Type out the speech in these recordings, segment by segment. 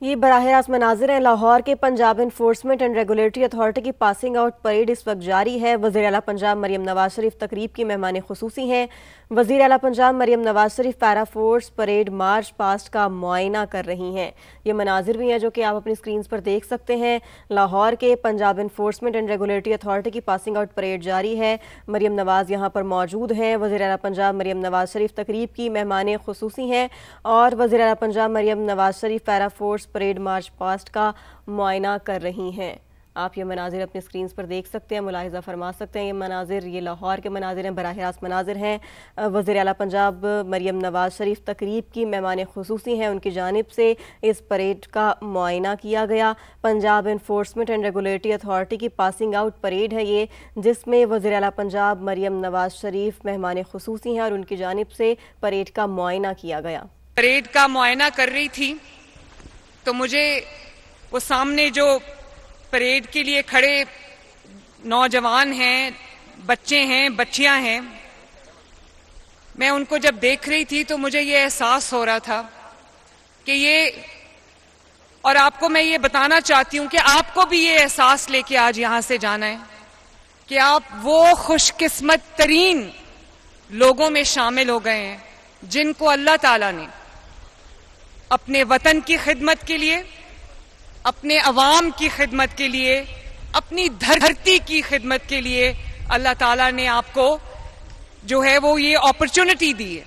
یہ براہ راست مناظر ہیں لاہور کے Punjab enforcement and regulatory authority کی پاسنگ آؤٹ پریڈ اس وقت جاری ہے۔ وزیر اعلیٰ پنجاب مریم نواز شریف تقریب کی مہمان خصوصی ہیں۔ وزیر اعلیٰ پنجاب مریم نواز شریف پیرا فورس پریڈ مارچ پاسٹ کا معائنہ کر رہی ہیں۔ یہ مناظر بھی ہیں جو کہ آپ اپنی سکرینز پر دیکھ سکتے ہیں۔ لاہور کے Punjab enforcement and regulatory authority کی پاسنگ آؤٹ پریڈ جاری ہے۔ مریم نواز یہاں پر موجود ہیں۔ وزیر اعلیٰ پنجاب مریم نواز شریف تقریب کی مہمان خصوصی ہیں اور وزیر اعلیٰ پنجاب مریم نواز شریف پیرا فورس پریڈ مارچ پاسٹ کا معائنہ کر رہی ہیں۔ آپ یہ مناظر اپنی سکرینز پر دیکھ سکتے ہیں، ملاحظہ فرما سکتے ہیں۔ یہ مناظر یہ لاہور کے مناظر ہیں، براہ راست مناظر ہیں۔ وزیر اعلیٰ پنجاب مریم نواز شریف تقریب کی مہمان خصوصی ہیں، ان کی جانب سے اس پریڈ کا معائنہ کیا گیا۔ Punjab enforcement and regulatory authority کی پاسنگ آؤٹ پریڈ ہے یہ، جس میں وزیر اعلیٰ پنجاب مریم نواز شریف مہمان خصوصی ہیں اور ان کی جانب سے پریڈ کا معائنہ کیا گیا۔ پریڈ کا معائنہ کر رہی تھی تو مجھے وہ سامنے جو پریڈ کے لیے کھڑے نوجوان ہیں، بچے ہیں، بچیاں ہیں، میں ان کو جب دیکھ رہی تھی تو مجھے یہ احساس ہو رہا تھا کہ یہ، اور آپ کو میں یہ بتانا چاہتی ہوں کہ آپ کو بھی یہ احساس لے کے آج یہاں سے جانا ہے کہ آپ وہ خوش قسمت ترین لوگوں میں شامل ہو گئے ہیں جن کو اللہ تعالیٰ نے اپنے وطن کی خدمت کے لیے، اپنے عوام کی خدمت کے لیے، اپنی دھرتی کی خدمت کے لیے اللہ تعالیٰ نے آپ کو جو ہے وہ یہ اپرچونٹی دی ہے۔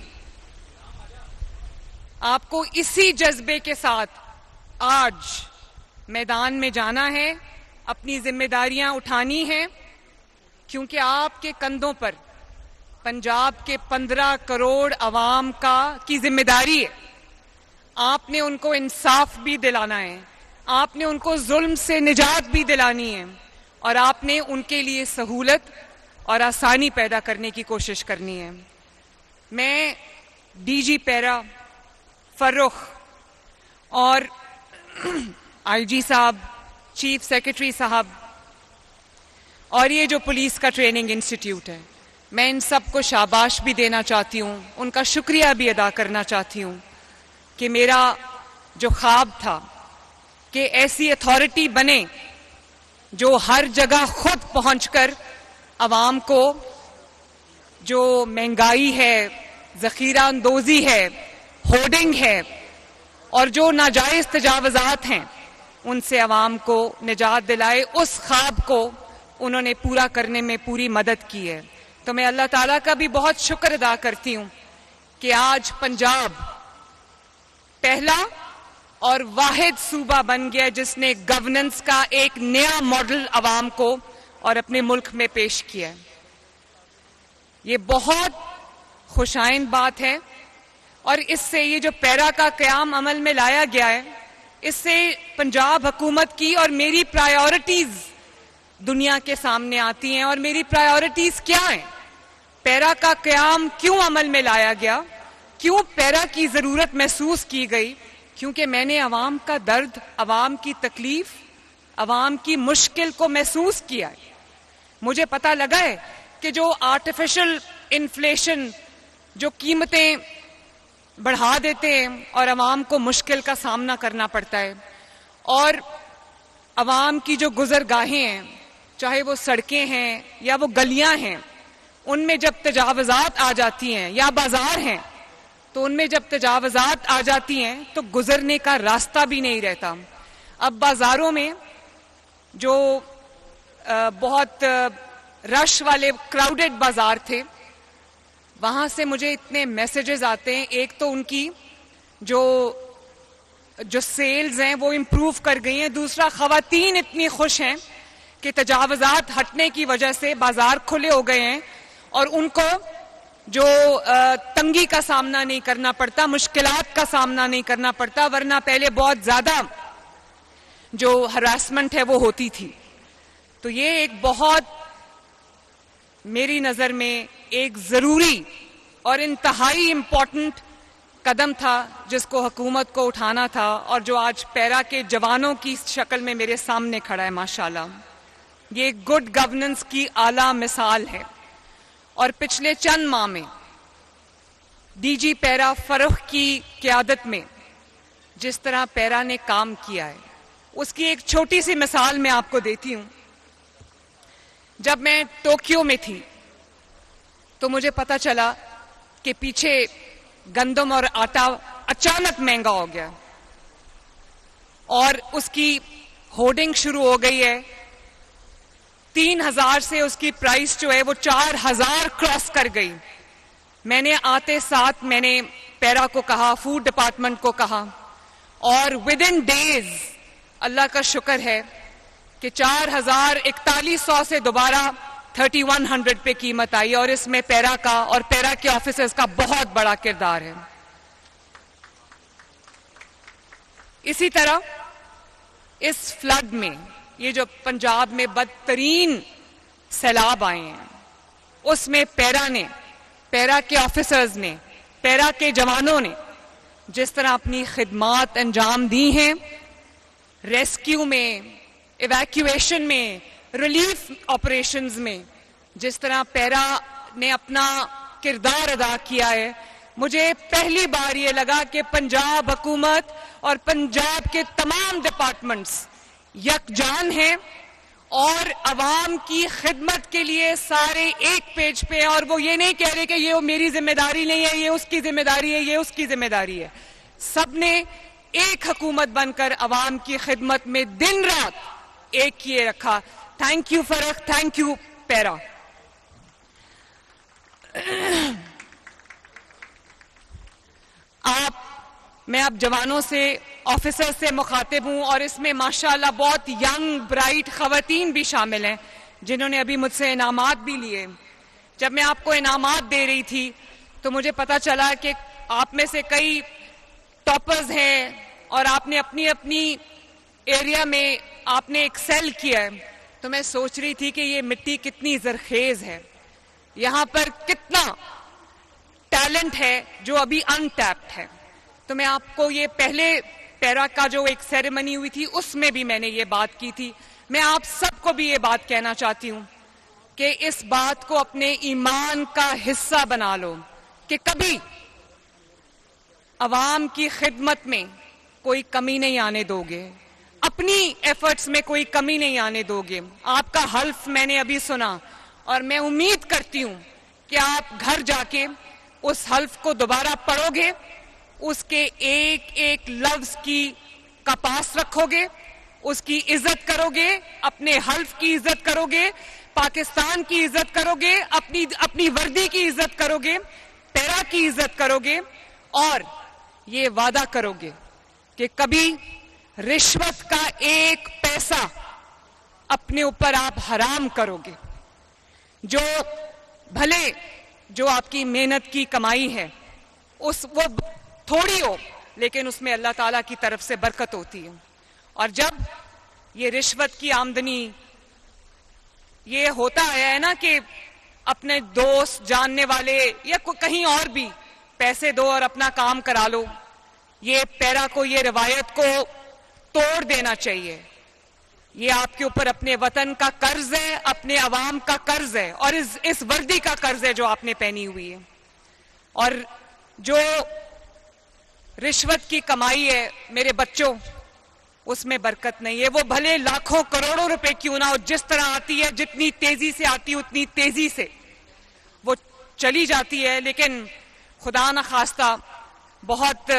آپ کو اسی جذبے کے ساتھ آج میدان میں جانا ہے، اپنی ذمہ داریاں اٹھانی ہیں، کیونکہ آپ کے کندھوں پر پنجاب کے 15 کروڑ عوام کی ذمہ داری ہے۔ آپ نے ان کو انصاف بھی دلانا ہے، آپ نے ان کو ظلم سے نجات بھی دلانی ہے، اور آپ نے ان کے لیے سہولت اور آسانی پیدا کرنے کی کوشش کرنی ہے۔ میں ڈی جی پیرا فرخ اور آئی جی صاحب، چیف سیکرٹری صاحب اور یہ جو پولیس کا ٹریننگ انسٹیٹیوٹ ہے، میں ان سب کو شاباش بھی دینا چاہتی ہوں، ان کا شکریہ بھی ادا کرنا چاہتی ہوں کہ میرا جو خواب تھا کہ ایسی اتھارٹی بنے جو ہر جگہ خود پہنچ کر عوام کو جو مہنگائی ہے، ذخیرہ اندوزی ہے، ہورڈنگ ہے اور جو ناجائز تجاوزات ہیں ان سے عوام کو نجات دلائے، اس خواب کو انہوں نے پورا کرنے میں پوری مدد کی ہے۔ تو میں اللہ تعالیٰ کا بھی بہت شکر ادا کرتی ہوں کہ آج پنجاب پہلا اور واحد صوبہ بن گیا جس نے گورننس کا ایک نیا ماڈل عوام کو اور اپنے ملک میں پیش کیا ہے۔ یہ بہت خوشائند بات ہے، اور اس سے یہ جو پیرا کا قیام عمل میں لایا گیا ہے، اس سے پنجاب حکومت کی اور میری پرائیورٹیز دنیا کے سامنے آتی ہیں۔ اور میری پرائیورٹیز کیا ہیں؟ پیرا کا قیام کیوں عمل میں لایا گیا؟ کیوں پیرا کی ضرورت محسوس کی گئی؟ کیونکہ میں نے عوام کا درد، عوام کی تکلیف، عوام کی مشکل کو محسوس کیا ہے۔ مجھے پتہ لگا ہے کہ جو آرٹیفیشل انفلیشن، جو قیمتیں بڑھا دیتے ہیں اور عوام کو مشکل کا سامنا کرنا پڑتا ہے، اور عوام کی جو گزرگاہیں ہیں، چاہے وہ سڑکیں ہیں یا وہ گلیاں ہیں، ان میں جب تجاوزات آ جاتی ہیں، یا بازار ہیں تو ان میں جب تجاوزات آ جاتی ہیں تو گزرنے کا راستہ بھی نہیں رہتا۔ اب بازاروں میں جو بہت رش والے کراؤڈڈ بازار تھے، وہاں سے مجھے اتنے میسیجز آتے ہیں۔ ایک تو ان کی جو سیلز ہیں وہ امپروو کر گئی ہیں، دوسرا خواتین اتنی خوش ہیں کہ تجاوزات ہٹنے کی وجہ سے بازار کھلے ہو گئے ہیں اور ان کو جو تنگی کا سامنا نہیں کرنا پڑتا، مشکلات کا سامنا نہیں کرنا پڑتا، ورنہ پہلے بہت زیادہ جو ہراسمنٹ ہے وہ ہوتی تھی۔ تو یہ ایک بہت میری نظر میں ایک ضروری اور انتہائی امپورٹنٹ قدم تھا جس کو حکومت کو اٹھانا تھا، اور جو آج پیرا کے جوانوں کی شکل میں میرے سامنے کھڑا ہے۔ ماشاءاللہ یہ گڈ گورننس کی اعلیٰ مثال ہے۔ اور پچھلے چند ماہ میں ڈی جی پیرا فرخ کی قیادت میں جس طرح پیرا نے کام کیا ہے اس کی ایک چھوٹی سی مثال میں آپ کو دیتی ہوں. جب میں ٹوکیو میں تھی تو مجھے پتا چلا کہ پیچھے گندم اور آٹا اچانک مہنگا ہو گیا اور اس کی ہورڈنگ شروع ہو گئی ہے. 3,000 سے اس کی پرائس جو ہے وہ 4,000 کراس کر گئی. میں نے آتے ساتھ میں نے پیرا کو کہا, فوڈ ڈپارٹمنٹ کو کہا, اور ود ان ڈیز اللہ کا شکر ہے کہ 4,4100 سے دوبارہ 3,100 پہ قیمت آئی, اور اس میں پیرا کا اور پیرا کے آفیسرز کا بہت بڑا کردار ہے. اسی طرح اس فلڈ میں, یہ جو پنجاب میں بدترین سیلاب آئے ہیں, اس میں پیرا کے آفیسرز نے, پیرا کے جوانوں نے جس طرح اپنی خدمات انجام دی ہیں, ریسکیو میں, ایویکیویشن میں, ریلیف آپریشنز میں, جس طرح پیرا نے اپنا کردار ادا کیا ہے, مجھے پہلی بار یہ لگا کہ پنجاب حکومت اور پنجاب کے تمام ڈپارٹمنٹس یکجان ہیں اور عوام کی خدمت کے لیے سارے ایک پیج پہ, اور وہ یہ نہیں کہہ رہے کہ یہ میری ذمہ داری نہیں ہے, یہ اس کی ذمہ داری ہے, یہ اس کی ذمہ داری ہے. سب نے ایک حکومت بن کر عوام کی خدمت میں دن رات ایک کیے رکھا. تھینک یو فرق, تھینک یو پیرا. میں اب جوانوں سے, آفیسر سے مخاطب ہوں, اور اس میں ماشاءاللہ بہت ینگ برائٹ خواتین بھی شامل ہیں جنہوں نے ابھی مجھ سے انعامات بھی لیے. جب میں آپ کو انعامات دے رہی تھی تو مجھے پتا چلا کہ آپ میں سے کئی ٹاپرز ہیں اور آپ نے اپنی اپنی ایریا میں آپ نے ایکسل کیا ہے. تو میں سوچ رہی تھی کہ یہ مٹی کتنی زرخیز ہے, یہاں پر کتنا ٹیلنٹ ہے جو ابھی انٹیپڈ ہے. تو میں آپ کو یہ پہلے پیرا کا جو ایک سیریمنی ہوئی تھی اس میں بھی میں نے یہ بات کی تھی. میں آپ سب کو بھی یہ بات کہنا چاہتی ہوں کہ اس بات کو اپنے ایمان کا حصہ بنا لو کہ کبھی عوام کی خدمت میں کوئی کمی نہیں آنے دو گے, اپنی ایفرٹس میں کوئی کمی نہیں آنے دو گے. آپ کا حلف میں نے ابھی سنا, اور میں امید کرتی ہوں کہ آپ گھر جا کے اس حلف کو دوبارہ پڑھو گے, اس کے ایک ایک لفظ کا پاس رکھو گے, اس کی عزت کرو گے, اپنے حلف کی عزت کرو گے, پاکستان کی عزت کرو گے, اپنی وردی کی عزت کرو گے, پیرا کی عزت کرو گے, اور یہ وعدہ کرو گے کہ کبھی رشوت کا ایک پیسہ اپنے اوپر آپ حرام کرو گے. جو بھلے جو آپ کی محنت کی کمائی ہے وہ تھوڑی ہو, لیکن اس میں اللہ تعالیٰ کی طرف سے برکت ہوتی ہے. اور جب یہ رشوت کی آمدنی یہ ہوتا ہے نا کہ اپنے دوست جاننے والے یا کہیں اور بھی پیسے دو اور اپنا کام کرا لو, یہ پیرا کو یہ روایت کو توڑ دینا چاہیے. یہ آپ کے اوپر اپنے وطن کا قرض ہے, اپنے عوام کا قرض ہے, اور اس وردی کا قرض ہے جو آپ نے پہنی ہوئی ہے. اور جو رشوت کی کمائی ہے میرے بچوں, اس میں برکت نہیں ہے. وہ بھلے لاکھوں کروڑوں روپے کیوں نہ ہو, جس طرح آتی ہے, جتنی تیزی سے آتی ہے اتنی تیزی سے وہ چلی جاتی ہے, لیکن خدا نہ خواستہ بہت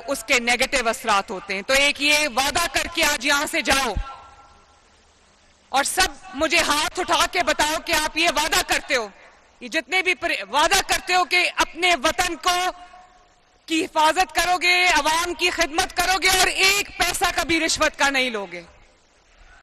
اس کے نیگیٹو اثرات ہوتے ہیں. تو ایک یہ وعدہ کر کے آج یہاں سے جاؤ, اور سب مجھے ہاتھ اٹھا کے بتاؤ کہ آپ یہ وعدہ کرتے ہو, یہ جتنے بھی وعدہ کرتے ہو کہ اپنے وطن کو کی حفاظت کرو گے, عوام کی خدمت کرو گے, اور ایک پیسہ کبھی رشوت کا نہیں لوگے.